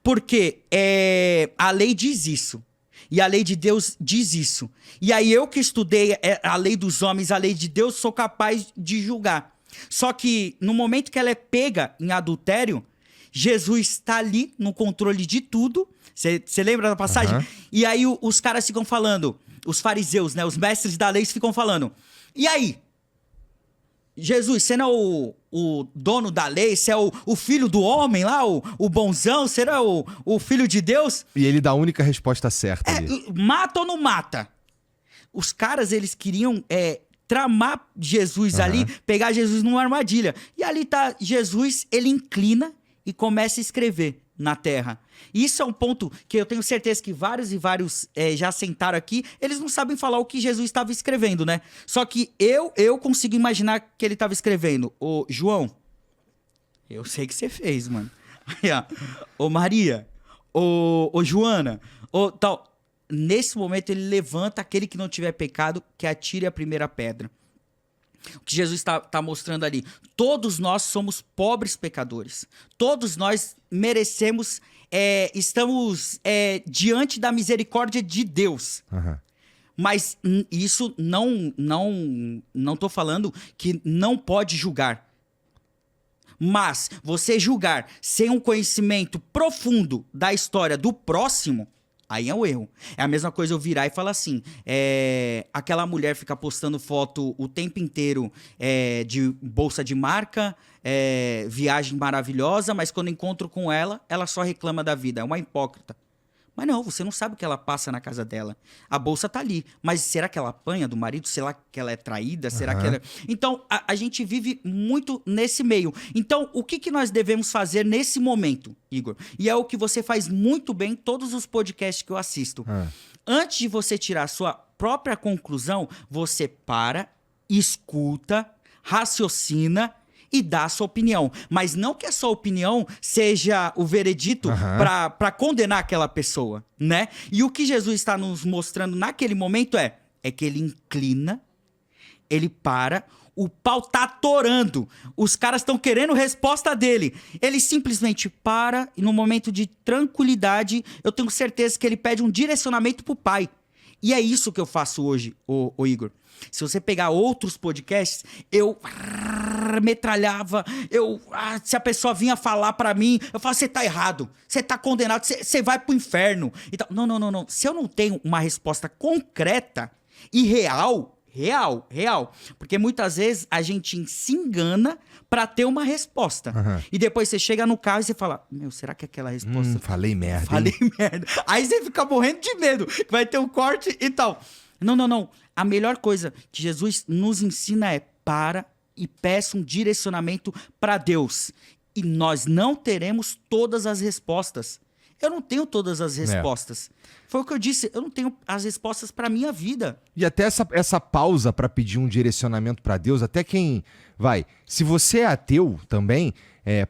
Porque a lei diz isso. E a lei de Deus diz isso. E aí eu que estudei a lei dos homens, a lei de Deus, sou capaz de julgar. Só que no momento que ela é pega em adultério, Jesus está ali no controle de tudo. Você lembra da passagem? Uhum. E aí os caras ficam falando, os fariseus, né, os mestres da lei ficam falando. E aí? Jesus, você não é o dono da lei? Você é o filho do homem lá, o bonzão? Você não é o filho de Deus? E ele dá a única resposta certa ali. Mata ou não mata? Os caras, eles queriam tramar Jesus ali, pegar Jesus numa armadilha. E ali tá Jesus, ele inclina e começa a escrever na terra. Isso é um ponto que eu tenho certeza que vários e vários já sentaram aqui, eles não sabem falar o que Jesus estava escrevendo, né? Só que eu consigo imaginar que ele estava escrevendo. Ô, João, eu sei que você fez, mano. Aí, ó. Ô, Maria, ô, Joana, ô, tal. Nesse momento ele levanta aquele que não tiver pecado, que atire a primeira pedra. O que Jesus está mostrando ali. Todos nós somos pobres pecadores. Todos nós merecemos, estamos diante da misericórdia de Deus. Uhum. Mas isso não tô falando que não pode julgar. Mas você julgar sem um conhecimento profundo da história do próximo, aí é o erro. É a mesma coisa eu virar e falar assim, aquela mulher fica postando foto o tempo inteiro de bolsa de marca, viagem maravilhosa, mas quando encontro com ela só reclama da vida. É uma hipócrita. Mas não, você não sabe o que ela passa na casa dela. A bolsa tá ali. Mas será que ela apanha do marido? Será que ela é traída? Será que ela... Então, a gente vive muito nesse meio. Então, o que nós devemos fazer nesse momento, Igor? E é o que você faz muito bem em todos os podcasts que eu assisto. Antes de você tirar a sua própria conclusão, você para, escuta, raciocina e dá a sua opinião. Mas não que a sua opinião seja o veredito para condenar aquela pessoa, né? E o que Jesus está nos mostrando naquele momento é que ele inclina, ele para, o pau tá atorando, os caras estão querendo resposta dele. Ele simplesmente para e no momento de tranquilidade, eu tenho certeza que ele pede um direcionamento pro pai. E é isso que eu faço hoje, ô Igor. Se você pegar outros podcasts, eu metralhava, se a pessoa vinha falar pra mim, eu falo, você tá errado, você tá condenado, você vai pro inferno. Então, não. Se eu não tenho uma resposta concreta e real, porque muitas vezes a gente se engana pra ter uma resposta. E depois você chega no carro e você fala, será que aquela resposta... Falei merda. Falei merda. Aí você fica morrendo de medo, que vai ter um corte e tal. Não. A melhor coisa que Jesus nos ensina é para e peça um direcionamento para Deus. E nós não teremos todas as respostas. Eu não tenho todas as respostas. Foi o que eu disse, eu não tenho as respostas para minha vida. E até essa pausa para pedir um direcionamento para Deus, até quem vai... Se você é ateu também,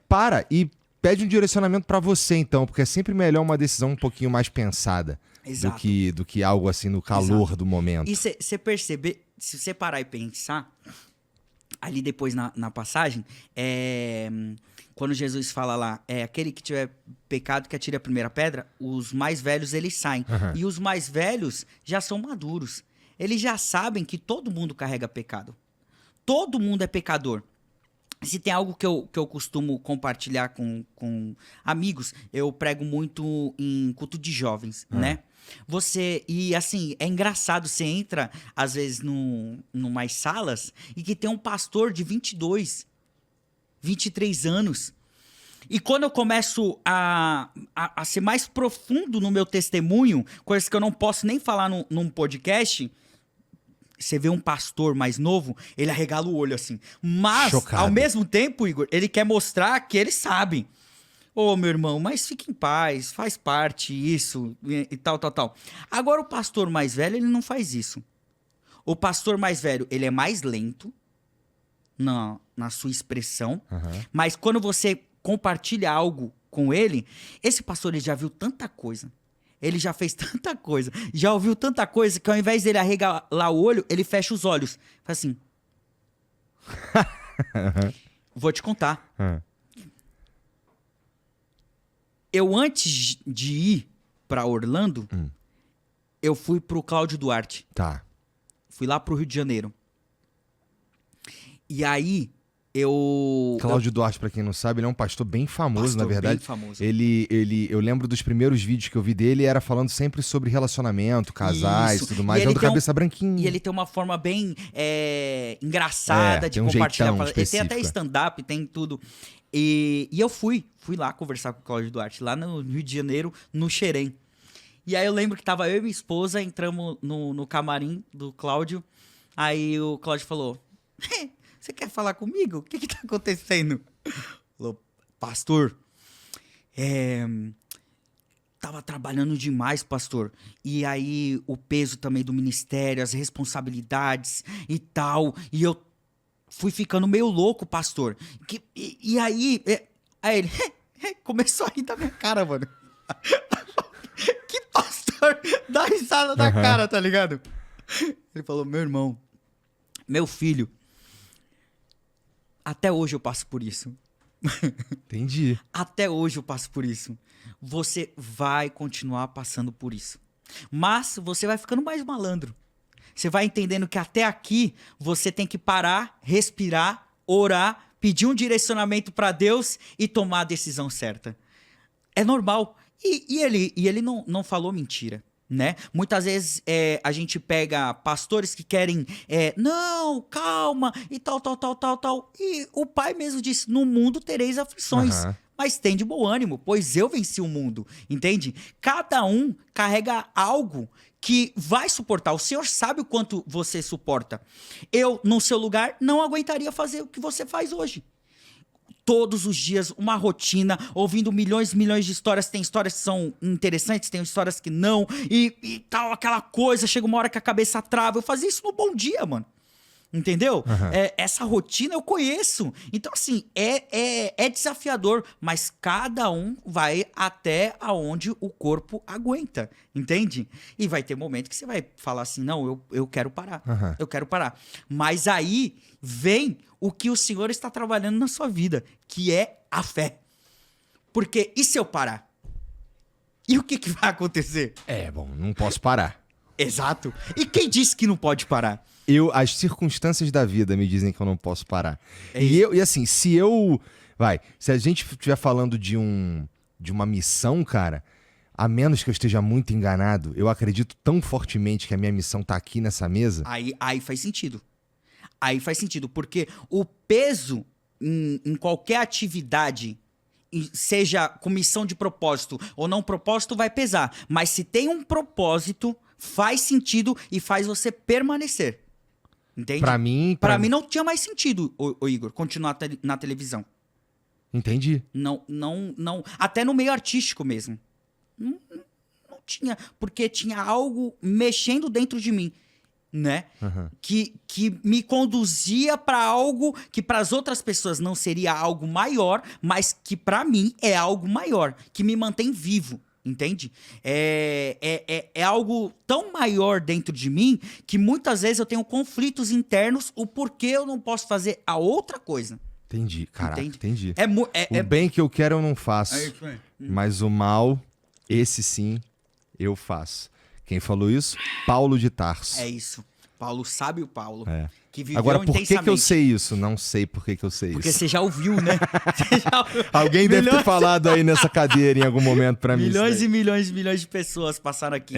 para e pede um direcionamento para você então, porque é sempre melhor uma decisão um pouquinho mais pensada. Exato. Do que algo assim no calor do momento. E você perceber, se você parar e pensar, ali depois na passagem, quando Jesus fala lá, aquele que tiver pecado que atire a primeira pedra, os mais velhos eles saem. E os mais velhos já são maduros. Eles já sabem que todo mundo carrega pecado. Todo mundo é pecador. Se tem algo que eu costumo compartilhar com amigos, eu prego muito em culto de jovens, né? E assim, é engraçado, você entra às vezes numas salas e que tem um pastor de 22, 23 anos. E quando eu começo a ser mais profundo no meu testemunho, coisas que eu não posso nem falar num podcast... Você vê um pastor mais novo, ele arregala o olho assim. Mas, Chocado. Ao mesmo tempo, Igor, ele quer mostrar que ele sabe. Ô, meu irmão, mas fique em paz, faz parte isso e tal. Agora, o pastor mais velho, ele não faz isso. O pastor mais velho, ele é mais lento na sua expressão. Mas quando você compartilha algo com ele, esse pastor, ele já viu tanta coisa. Ele já fez tanta coisa, já ouviu tanta coisa, que ao invés dele arregalar o olho, ele fecha os olhos. Faz assim. Vou te contar. Eu, antes de ir pra Orlando, eu fui pro Cláudio Duarte. Tá. Fui lá pro Rio de Janeiro. E aí, Cláudio Duarte, pra quem não sabe, ele é um pastor bem famoso, Pastor na verdade. bem famoso. Eu lembro dos primeiros vídeos que eu vi dele, era falando sempre sobre relacionamento, casais, Isso. tudo mais, E ele dando tem cabeça branquinha. E ele tem uma forma bem engraçada de tem um compartilhar. jeitão Ele tem até específico. stand-up, tem tudo. E eu fui lá conversar com o Cláudio Duarte, lá no Rio de Janeiro, no Xerém. E aí eu lembro que tava eu e minha esposa, entramos no camarim do Cláudio. Aí o Cláudio falou: você quer falar comigo? O que tá acontecendo? Falou: pastor, tava trabalhando demais, pastor. E aí o peso também do ministério, as responsabilidades e tal. E eu fui ficando meio louco, pastor. E aí ele começou a rir da minha cara, mano. Que pastor dá risada da cara, tá ligado? Ele falou: meu irmão, meu filho, até hoje eu passo por isso. Entendi. Até hoje eu passo por isso. Você vai continuar passando por isso. Mas você vai ficando mais malandro. Você vai entendendo que até aqui você tem que parar, respirar, orar, pedir um direcionamento para Deus e tomar a decisão certa. É normal. E ele não falou mentira, né? Muitas vezes a gente pega pastores que querem, não, calma, e tal. E o pai mesmo disse: no mundo tereis aflições. Aham. Mas tem de bom ânimo, pois eu venci o mundo, entende? Cada um carrega algo que vai suportar. O Senhor sabe o quanto você suporta. Eu, no seu lugar, não aguentaria fazer o que você faz hoje. Todos os dias, uma rotina, ouvindo milhões e milhões de histórias. Tem histórias que são interessantes, tem histórias que não, e tal, aquela coisa. Chega uma hora que a cabeça trava. Eu fazia isso no Bom Dia, mano. Entendeu? Uhum. Essa rotina eu conheço. Então, assim, é desafiador, mas cada um vai até aonde o corpo aguenta, entende? E vai ter momento que você vai falar assim: não, eu quero parar. Uhum. Eu quero parar. Mas aí vem o que o Senhor está trabalhando na sua vida, que é a fé. Porque e se eu parar? E o que vai acontecer? Bom, não posso parar. Exato. E quem disse que não pode parar? As circunstâncias da vida me dizem que eu não posso parar. É E assim, se a gente estiver falando de uma missão, cara, a menos que eu esteja muito enganado, eu acredito tão fortemente que a minha missão tá aqui nessa mesa. Aí faz sentido. Aí faz sentido, porque o peso em qualquer atividade, seja com missão de propósito ou não propósito, vai pesar. Mas se tem um propósito, faz sentido e faz você permanecer. Entende? Pra mim não tinha mais sentido, ô Igor, continuar na televisão. Entendi. Não. Até no meio artístico mesmo. Não tinha, porque tinha algo mexendo dentro de mim, né? Uhum. Que me conduzia pra algo que para as outras pessoas não seria algo maior, mas que pra mim é algo maior, que me mantém vivo. Entende? É algo tão maior dentro de mim que muitas vezes eu tenho conflitos internos, o porquê eu não posso fazer a outra coisa. Entendi. Caraca, Entende? entendi. O bem que eu quero eu não faço. isso aí. Mas o mal, esse sim, eu faço. Quem falou isso? Paulo de Tarso. É isso. Paulo, sabe o Paulo. É. Que viveu Agora, por que intensamente. eu sei isso? Não sei por que eu sei Porque isso. você já ouviu, né? Você já ouviu. Alguém deve ter falado aí nessa cadeira em algum momento pra mim. Milhões isso e daí. milhões e milhões de pessoas passaram aqui.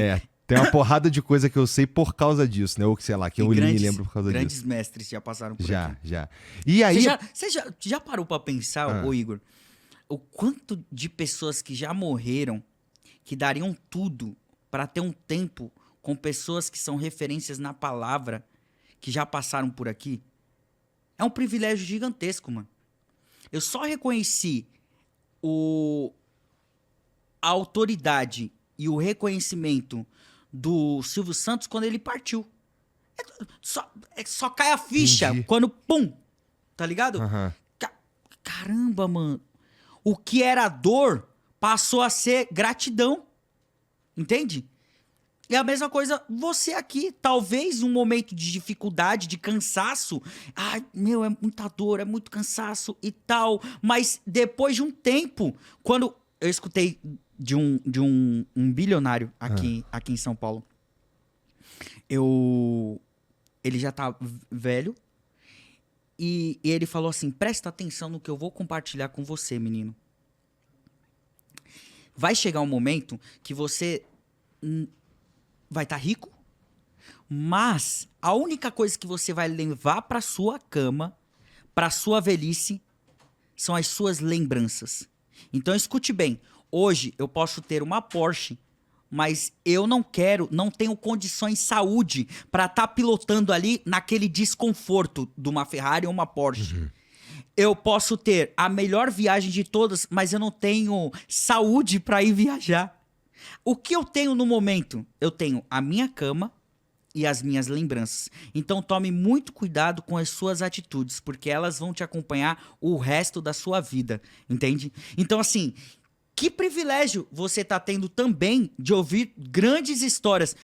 Tem uma porrada de coisa que eu sei por causa disso, né? Ou que, sei lá, que eu me lembro por causa grandes disso. mestres já passaram por aqui. Já. E aí... Você já parou pra pensar, ô Igor, o quanto de pessoas que já morreram, que dariam tudo pra ter um tempo com pessoas que são referências na palavra, que já passaram por aqui? É um privilégio gigantesco, mano. Eu só reconheci a autoridade e o reconhecimento do Silvio Santos quando ele partiu. Só cai a ficha. Entendi. Quando, pum, tá ligado? Aham. Caramba, mano. O que era dor passou a ser gratidão. Entende? E a mesma coisa você aqui. Talvez um momento de dificuldade, de cansaço. Ai, meu, é muita dor, é muito cansaço e tal. Mas depois de um tempo, quando eu escutei de um bilionário aqui em São Paulo. Ele já tá velho. E ele falou assim, presta atenção no que eu vou compartilhar com você, menino. Vai chegar um momento que você vai estar rico, mas a única coisa que você vai levar para sua cama, para sua velhice, são as suas lembranças. Então escute bem, hoje eu posso ter uma Porsche, mas eu não tenho condições de saúde para estar pilotando ali naquele desconforto de uma Ferrari ou uma Porsche. Eu posso ter a melhor viagem de todas, mas eu não tenho saúde para ir viajar. O que eu tenho no momento? Eu tenho a minha cama e as minhas lembranças. Então tome muito cuidado com as suas atitudes, porque elas vão te acompanhar o resto da sua vida, entende? Então assim, que privilégio você tá tendo também de ouvir grandes histórias.